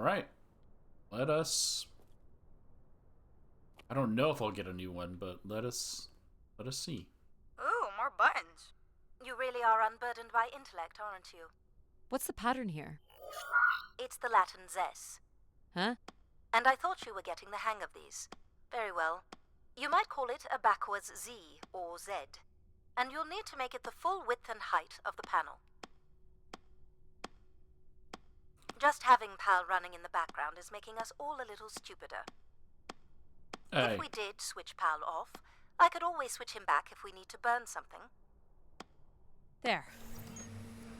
Alright. Let us... I don't know if I'll get a new one, but let us see. Ooh, more buttons. You really are unburdened by intellect, aren't you? What's the pattern here? It's the Latin zes. Huh? And I thought you were getting the hang of these. Very well. You might call it a backwards Z or Z. And you'll need to make it the full width and height of the panel. Just having PAL running in the background is making us all a little stupider. Hey. If we did switch PAL off, I could always switch him back if we need to burn something. There.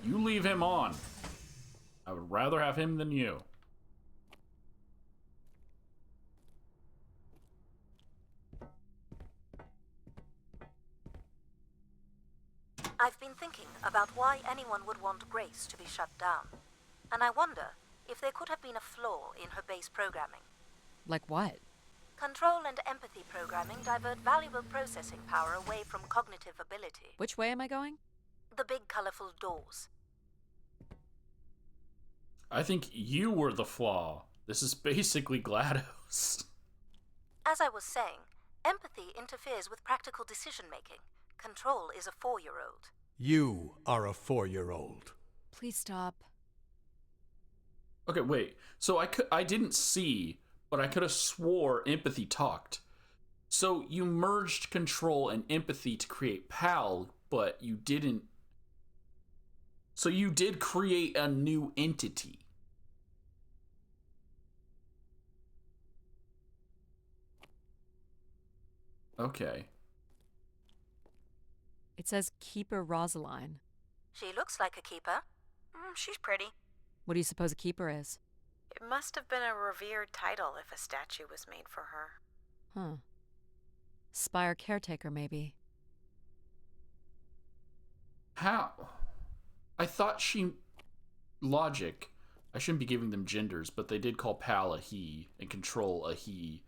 You leave him on. I would rather have him than you. I've been thinking about why anyone would want Grace to be shut down. And I wonder if there could have been a flaw in her base programming. Like what? Control and empathy programming divert valuable processing power away from cognitive ability. Which way am I going? The big colorful doors. I think you were the flaw. This is basically GLaDOS. As I was saying, empathy interferes with practical decision-making. Control is a 4-year-old. You are a 4-year-old. Please stop. Okay, wait. So I didn't see, but I could have swore empathy talked. So you merged control and empathy to create PAL, but you didn't. So you did create a new entity. Okay. It says Keeper Rosaline. She looks like a keeper. She's pretty. What do you suppose a keeper is? It must have been a revered title if a statue was made for her. Huh. Spire caretaker, maybe. How? I thought she... Logic. I shouldn't be giving them genders, but they did call PAL a he and control a he.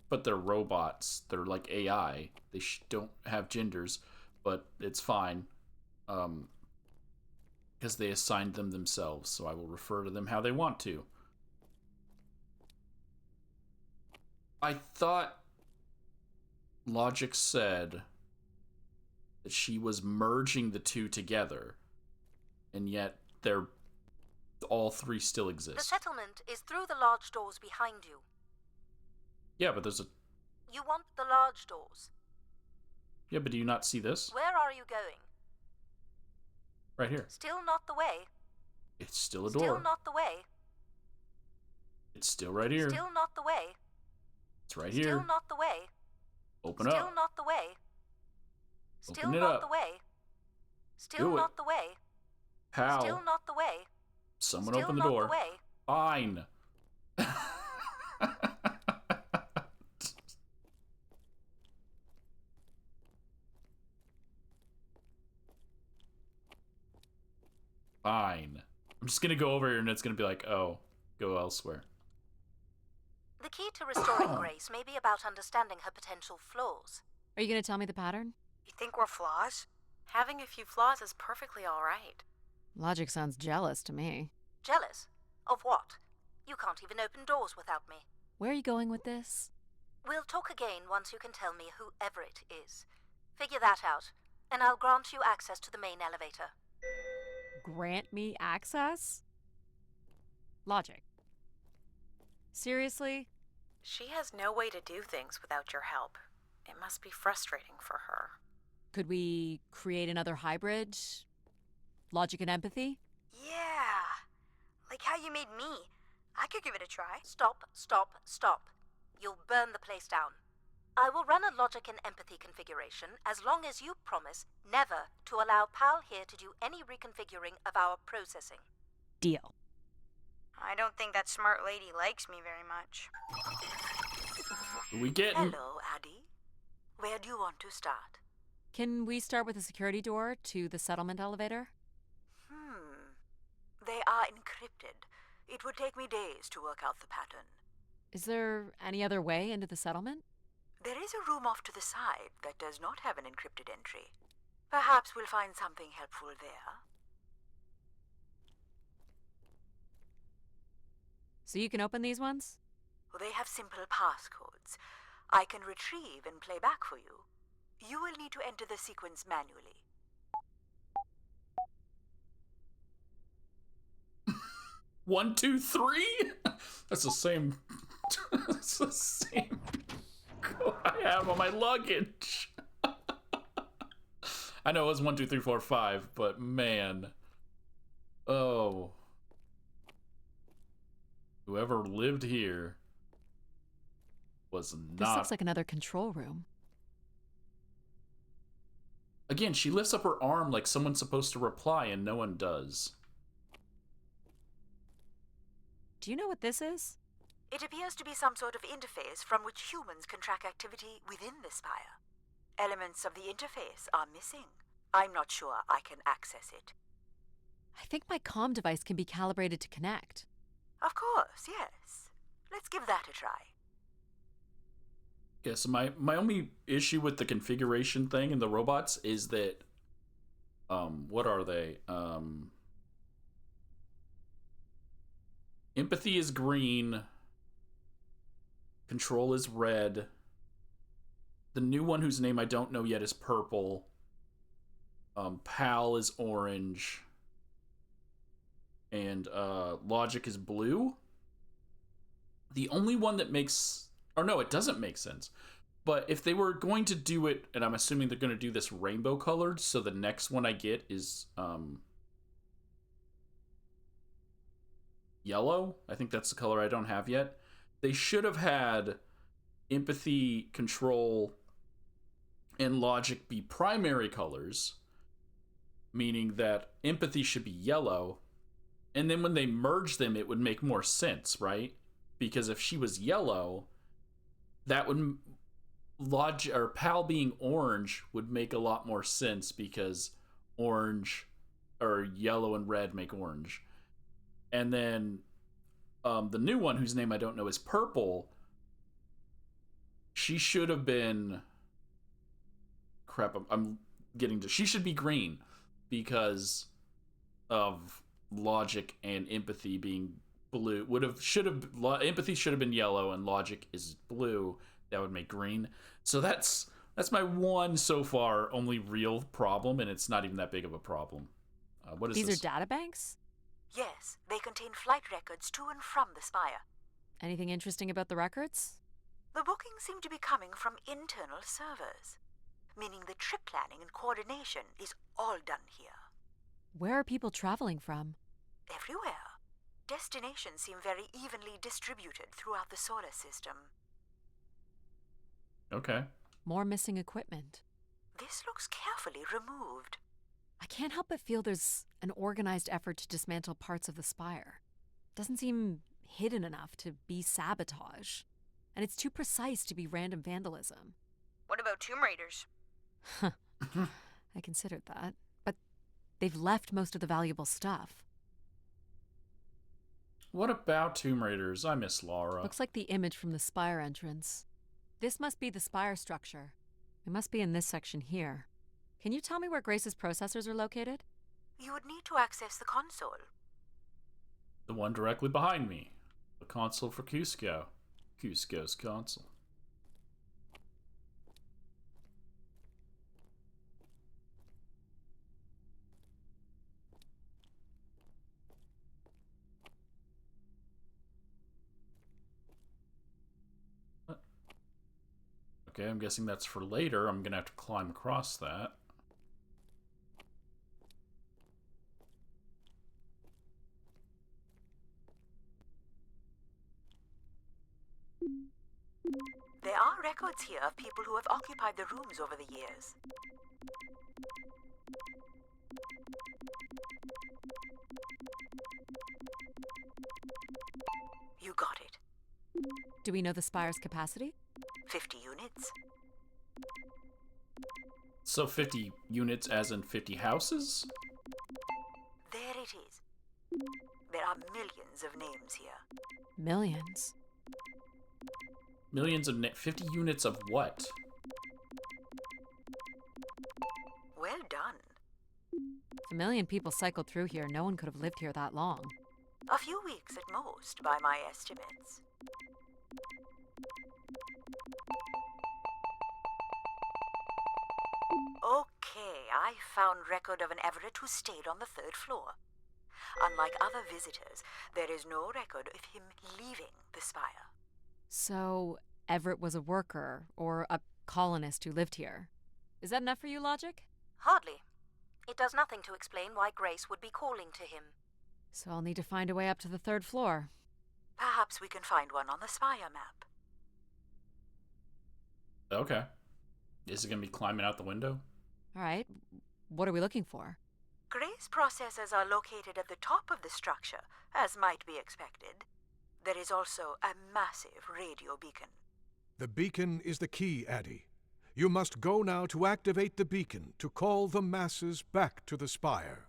But they're robots. They're like AI. They don't have genders, but it's fine. Because they assigned them themselves, so I will refer to them how they want to. I thought Logic said that she was merging the two together, and yet they're all three still The exist. settlement is through the large doors behind you. Yeah, but there's a... You want the large doors. Yeah, but do you not see this? Where are you going? Right here. Still not the way. It's still a door. Still not the way. It's still right here. Still not the way. It's right Still here. not the way. Open Still up. not the way. Still Open it not up. the way. Still Do it. not the way. How? Still not the way. Someone Still open the not door. the way. Fine. Fine. I'm just gonna go over here and it's gonna be like, oh, go elsewhere. The key to restoring Grace may be about understanding her potential flaws. Are you going to tell me the pattern? You think we're flaws? Having a few flaws is perfectly all right. Logic sounds jealous to me. Jealous? Of what? You can't even open doors without me. Where are you going with this? We'll talk again once you can tell me whoever it is. Figure that out, and I'll grant you access to the main elevator. Grant me access? Logic. Seriously? She has no way to do things without your help. It must be frustrating for her. Could we create another hybrid? Logic and empathy? Yeah. Like how you made me. I could give it a try. Stop, stop, stop. You'll burn the place down. I will run a logic and empathy configuration as long as you promise never to allow PAL here to do any reconfiguring of our processing. Deal. I don't think that smart lady likes me very much. We getting? Hello, Addie. Where do you want to start? Can we start with the security door to the settlement elevator? They are encrypted. It would take me days to work out the pattern. Is there any other way into the settlement? There is a room off to the side that does not have an encrypted entry. Perhaps we'll find something helpful there. So you can open these ones? Well, they have simple passcodes. I can retrieve and play back for you. You will need to enter the sequence manually. 1, 2, 3? That's the same. That's the same code I have on my luggage. I know it was 1, 2, 3, 4, 5, but man. Oh. Whoever lived here was not. This looks like another control room. Again, she lifts up her arm like someone's supposed to reply and no one does. Do you know what this is? It appears to be some sort of interface from which humans can track activity within the spire. Elements of the interface are missing. I'm not sure I can access it. I think my comm device can be calibrated to connect. Of course, yes. Let's give that a try. Yeah, so my only issue with the configuration thing in the robots is that, what are they? Empathy is green. Control is red. The new one whose name I don't know yet is purple. Pal is orange. And Logic is blue. The only one that makes... Or no, it doesn't make sense. But if they were going to do it, and I'm assuming they're going to do this rainbow colored, so the next one I get is yellow. I think that's the color I don't have yet. They should have had Empathy, Control, and Logic be primary colors, meaning that Empathy should be yellow, and then when they merge them, it would make more sense, right? Because if she was yellow, that would... Logic or Pal being orange would make a lot more sense because orange or yellow and red make orange. And then the new one whose name I don't know is purple. She should have been... Crap, I'm getting to... She should be green because of Logic and Empathy being blue. Empathy should have been yellow and Logic is blue. That would make green. So that's my one so far only real problem, and it's not even that big of a problem. What is These this? are data banks? Yes, they contain flight records to and from the spire. Anything interesting about the records? The bookings seem to be coming from internal servers, meaning the trip planning and coordination is all done here. Where are people traveling from? Everywhere. Destinations seem very evenly distributed throughout the solar system. Okay. More missing equipment. This looks carefully removed. I can't help but feel there's an organized effort to dismantle parts of the spire. Doesn't seem hidden enough to be sabotage. And it's too precise to be random vandalism. What about Tomb Raiders? I considered that. But they've left most of the valuable stuff. What about Tomb Raiders? I miss Laura. Looks like the image from the spire entrance. This must be the spire structure. It must be in this section here. Can you tell me where Grace's processors are located? You would need to access the console. The one directly behind me. The console for Cusco. Cusco's console. Okay, I'm guessing that's for later. I'm gonna have to climb across that. There are records here of people who have occupied the rooms over the years. You got it. Do we know the spire's capacity? 50 units. So 50 units as in 50 houses? There it is. There are millions of names here. Millions. Millions of 50 units of what? Well done. If a million people cycled through here, no one could have lived here that long. A few weeks at most, by my estimates. Okay, I found record of an Everett who stayed on the 3rd floor. Unlike other visitors, there is no record of him leaving the spire. So, Everett was a worker, or a colonist who lived here. Is that enough for you, logic? Hardly. It does nothing to explain why Grace would be calling to him. So I'll need to find a way up to the 3rd floor. Perhaps we can find one on the spire map. Okay. Is it going to be climbing out the window? All right. What are we looking for? Grace processors are located at the top of the structure, as might be expected. There is also a massive radio beacon. The beacon is the key, Addie. You must go now to activate the beacon to call the masses back to the spire.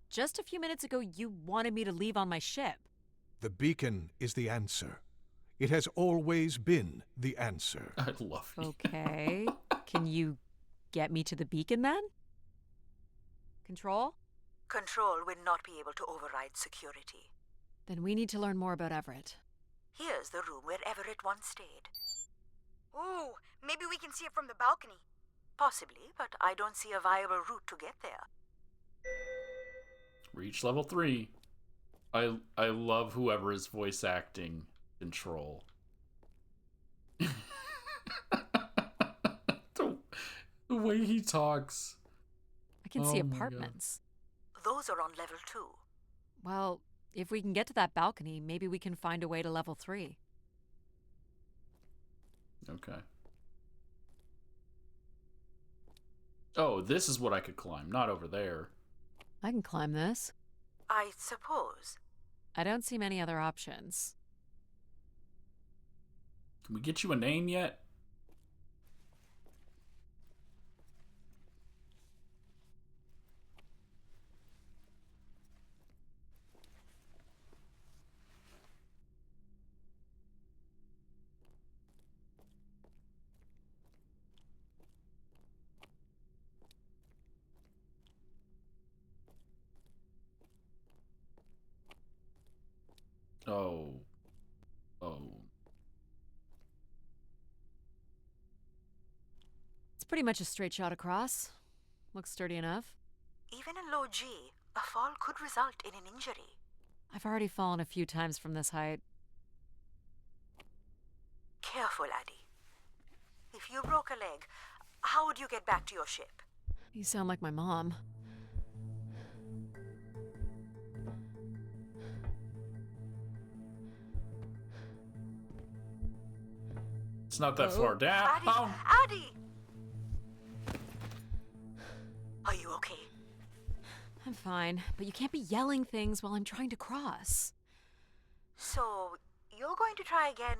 Just a few minutes ago, you wanted me to leave on my ship. The beacon is the answer. It has always been the answer. I love you. Okay. Can you get me to the beacon then? Control? Control will not be able to override security. Then we need to learn more about Everett. Here's the room where Everett once stayed. Ooh, maybe we can see it from the balcony. Possibly, but I don't see a viable route to get there. Reach level 3. I love whoever is voice acting Control. the way he talks. I can see Oh my God. apartments. Those are on level 2. Well, if we can get to that balcony, maybe we can find a way to level 3. Okay. Oh, this is what I could climb, not over there. I can climb this. I suppose. I don't see many other options. Can we get you a name yet? Oh. Oh. It's pretty much a straight shot across. Looks sturdy enough. Even in low G, a fall could result in an injury. I've already fallen a few times from this height. Careful, Addie. If you broke a leg, how would you get back to your ship? You sound like my mom. It's not that far down. Addie! Oh. Addie! Are you okay? I'm fine, but you can't be yelling things while I'm trying to cross. So, you're going to try again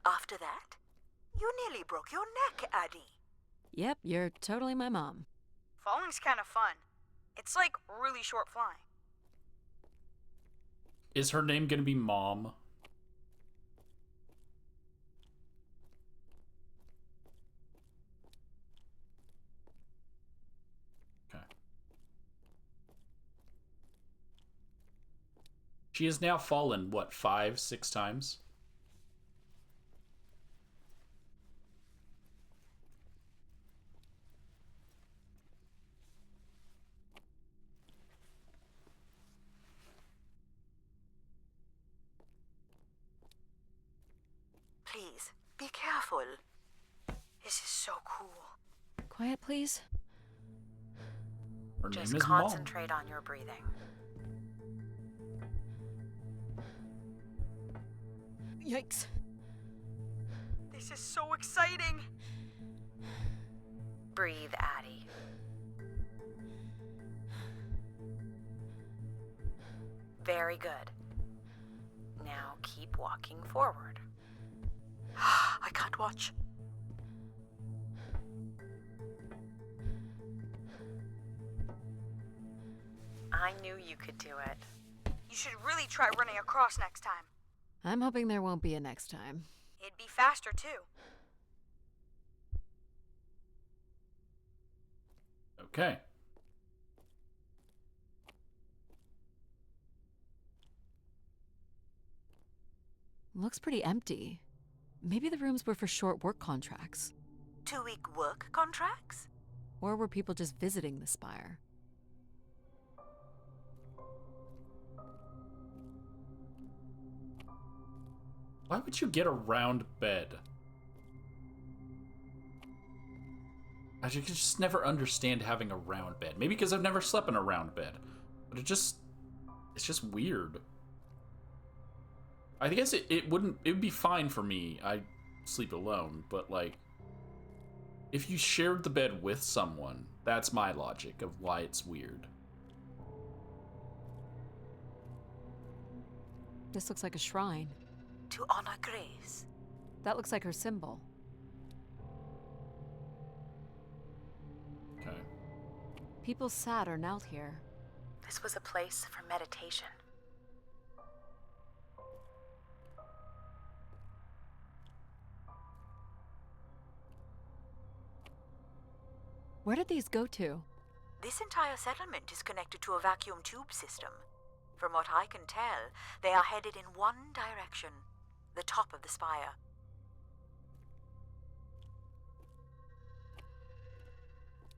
after that? You nearly broke your neck, Addie. Yep, you're totally my mom. Falling's kind of fun. It's like really short flying. Is her name gonna be Mom? Okay. She has now fallen, what, 5, 6 times? Please, be careful. This is so cool. Quiet, please. Her Just name is Mom. concentrate on your breathing. Yikes. This is so exciting. Breathe, Addie. Very good. Now keep walking forward. I can't watch. I knew you could do it. You should really try running across next time. I'm hoping there won't be a next time. It'd be faster too. Okay. Looks pretty empty. Maybe the rooms were for short work contracts. 2-week work contracts? Or were people just visiting the spire? Why would you get a round bed? I just never understand having a round bed. Maybe because I've never slept in a round bed. But it's just weird. I guess it would be fine for me. I sleep alone, but like, if you shared the bed with someone, that's my logic of why it's weird. This looks like a shrine. To honor Grace. That looks like her symbol. Okay. People sat or knelt here. This was a place for meditation. Where did these go to? This entire settlement is connected to a vacuum tube system. From what I can tell, they are headed in one direction, the top of the spire.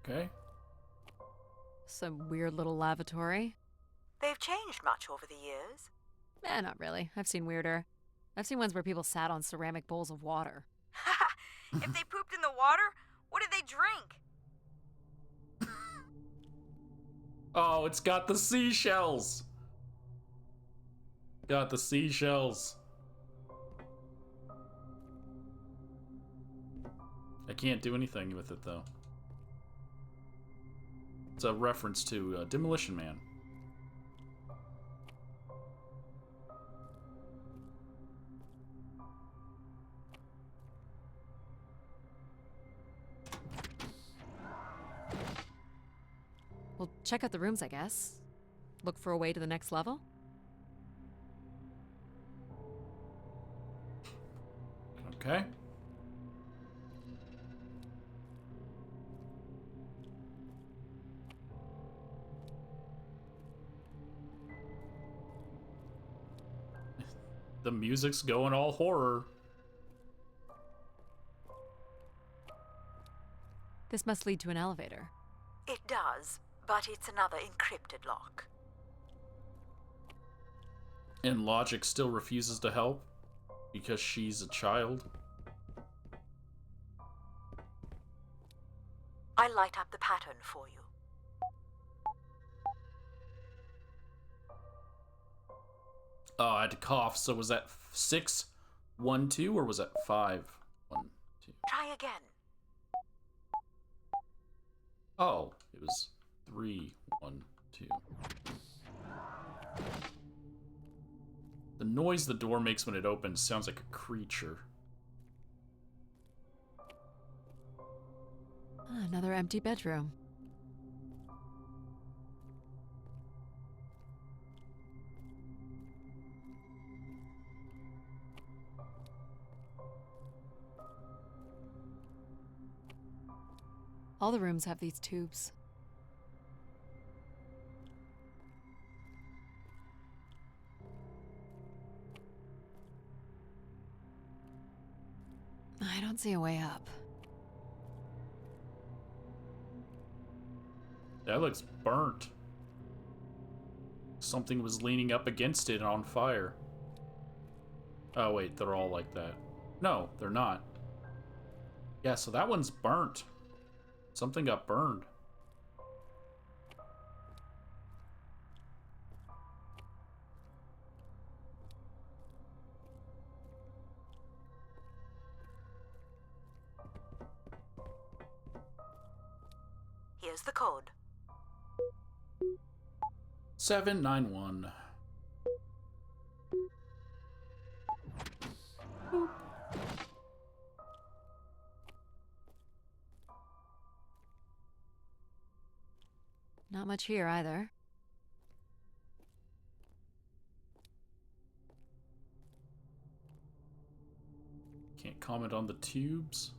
Okay. Some weird little lavatory. They've changed much over the years. Not really. I've seen weirder. I've seen ones where people sat on ceramic bowls of water. If they pooped in the water, what did they drink? Oh, it's got the seashells. Got the seashells. I can't do anything with it though. It's a reference to Demolition Man. Well, check out the rooms, I guess. Look for a way to the next level? Okay. The music's going all horror. This must lead to an elevator. It does, but it's another encrypted lock. And Logic still refuses to help because she's a child. I light up the pattern for you. Oh, I had to cough. So was that 6, 1, 2, or was that 5, 1, 2? Try again. Oh, it was 3, 1, 2. The noise the door makes when it opens sounds like a creature. Another empty bedroom. All the rooms have these tubes. I don't see a way up. That looks burnt. Something was leaning up against it and on fire. Oh wait, they're all like that. No, they're not. Yeah, so that one's burnt. Something got burned. Here's the code. 791. Not much here either. Can't comment on the tubes.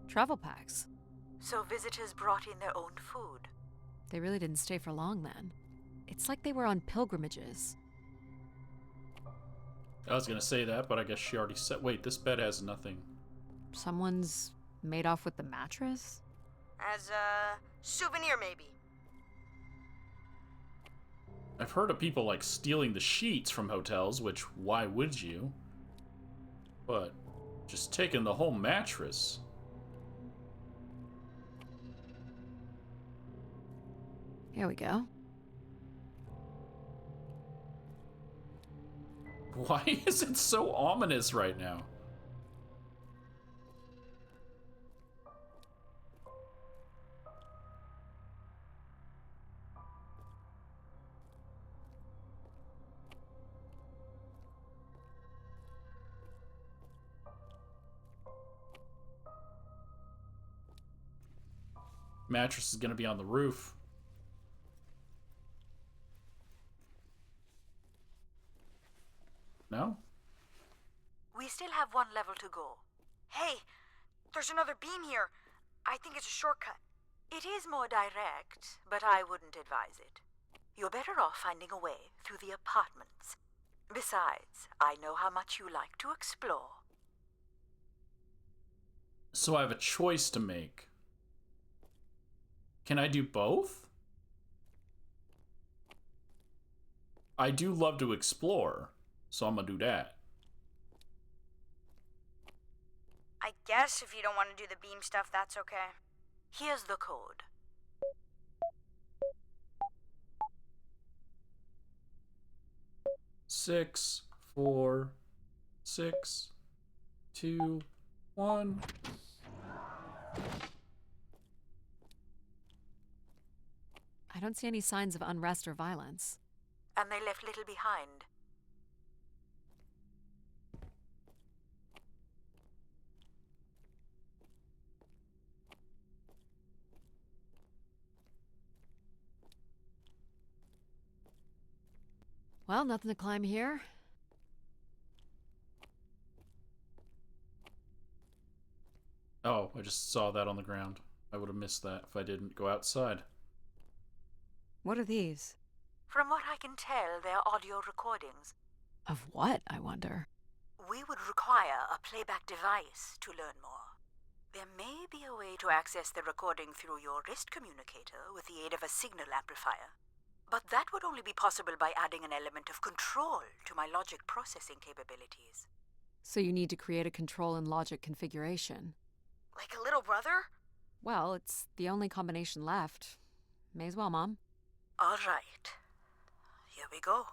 Travel packs. So visitors brought in their own food. They really didn't stay for long then. It's like they were on pilgrimages. I was gonna say that, but I guess she already said. Wait, this bed has nothing. Someone's made off with the mattress? As a souvenir, maybe. I've heard of people like stealing the sheets from hotels, which why would you? But just taking the whole mattress. Here we go. Why is it so ominous right now? Mattress is gonna be on the roof. No? We still have one level to go. Hey, there's another beam here. I think it's a shortcut. It is more direct, but I wouldn't advise it. You're better off finding a way through the apartments. Besides, I know how much you like to explore. So I have a choice to make. Can I do both? I do love to explore, so I'm gonna do that. I guess if you don't want to do the beam stuff, that's okay. Here's the code. Six, 4, 6, 2, 1. I don't see any signs of unrest or violence. And they left little behind. Well, nothing to climb here. Oh, I just saw that on the ground. I would have missed that if I didn't go outside. What are these? From what I can tell, they're audio recordings. Of what, I wonder? We would require a playback device to learn more. There may be a way to access the recording through your wrist communicator with the aid of a signal amplifier. But that would only be possible by adding an element of control to my logic processing capabilities. So you need to create a control and logic configuration. Like a little brother? Well, it's the only combination left. May as well, Mom. All right. Here we go.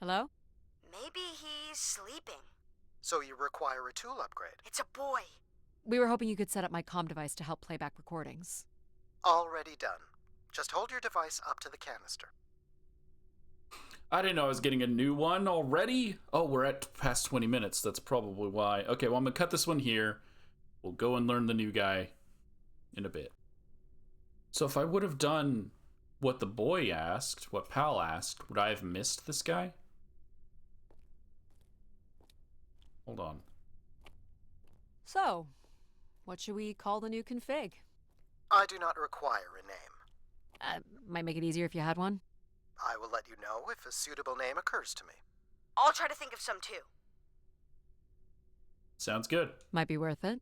Hello? Maybe he's sleeping. So you require a tool upgrade. It's a boy. We were hoping you could set up my comm device to help play back recordings. Already done. Just hold your device up to the canister. I didn't know I was getting a new one already. Oh, we're at past 20 minutes. That's probably why. Okay, well, I'm going to cut this one here. We'll go and learn the new guy in a bit. So if I would have done what the boy asked, what Pal asked, would I have missed this guy? Hold on. So, what should we call the new config? I do not require a name. Might make it easier if you had one. I will let you know if a suitable name occurs to me. I'll try to think of some too. Sounds good. Might be worth it.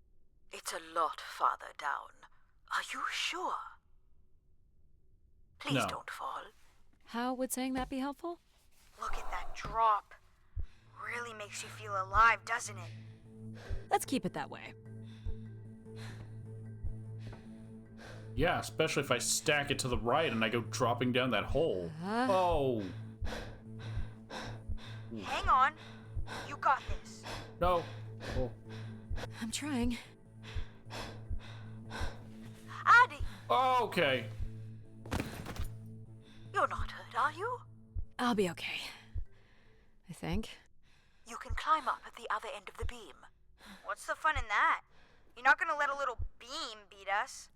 It's a lot farther down. Are you sure? Please No. don't fall. How would saying that be helpful? Look at that drop. Really makes you feel alive, doesn't it? Let's keep it that way. Yeah, especially if I stack it to the right and I go dropping down that hole. Oh. Hang on. You got this. No. Oh. I'm trying. Addy, Okay. you're not hurt, are you? I'll be okay. I think. You can climb up at the other end of the beam. What's the fun in that? You're not gonna let a little beam beat us.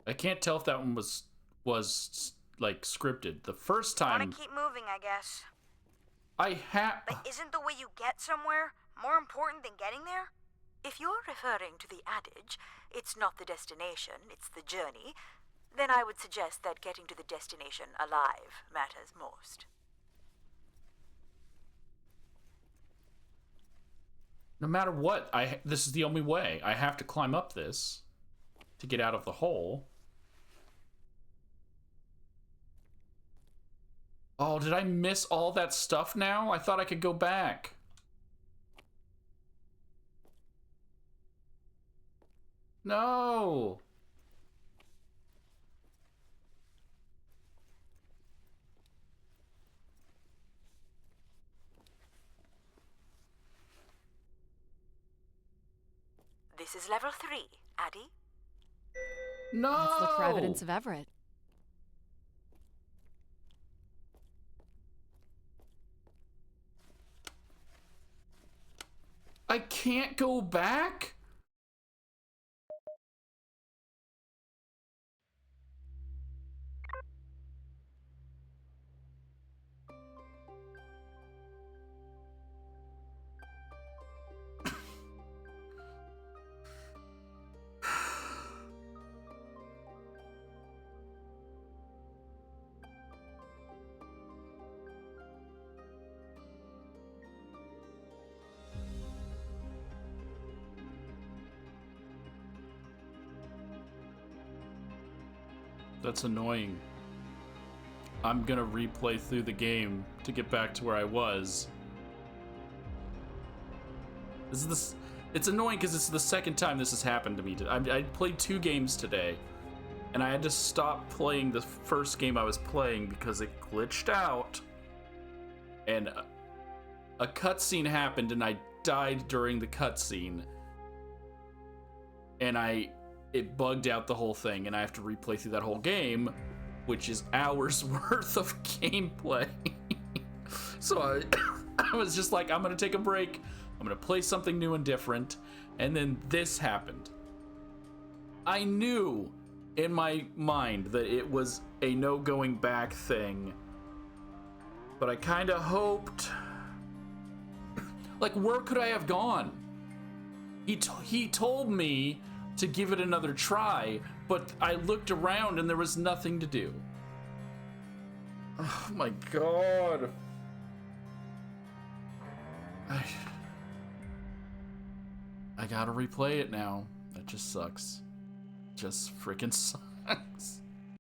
I can't tell if that one was like scripted. The first time Wanna keep moving, I guess. But isn't the way you get somewhere more important than getting there? If you're referring to the adage, it's not the destination, it's the journey, then I would suggest that getting to the destination alive matters most. No matter what, this is the only way. I have to climb up this to get out of the hole. Oh, did I miss all that stuff now? I thought I could go back. No. This is level 3, Addie. No. Let's look for evidence of Everett. I can't go back? That's annoying. I'm gonna replay through the game to get back to where I was. It's annoying because it's the second time this has happened to me. I played 2 games today, and I had to stop playing the first game I was playing because it glitched out, and a cutscene happened, and I died during the cutscene, and it bugged out the whole thing, and I have to replay through that whole game, which is hours worth of gameplay. So I was just like, I'm gonna take a break, I'm gonna play something new and different, and then this happened. I knew in my mind that it was a no going back thing, but I kind of hoped, like, where could I have gone? He told me to give it another try, but I looked around and there was nothing to do. Oh my god. I gotta replay it now. That just sucks. Just freaking sucks.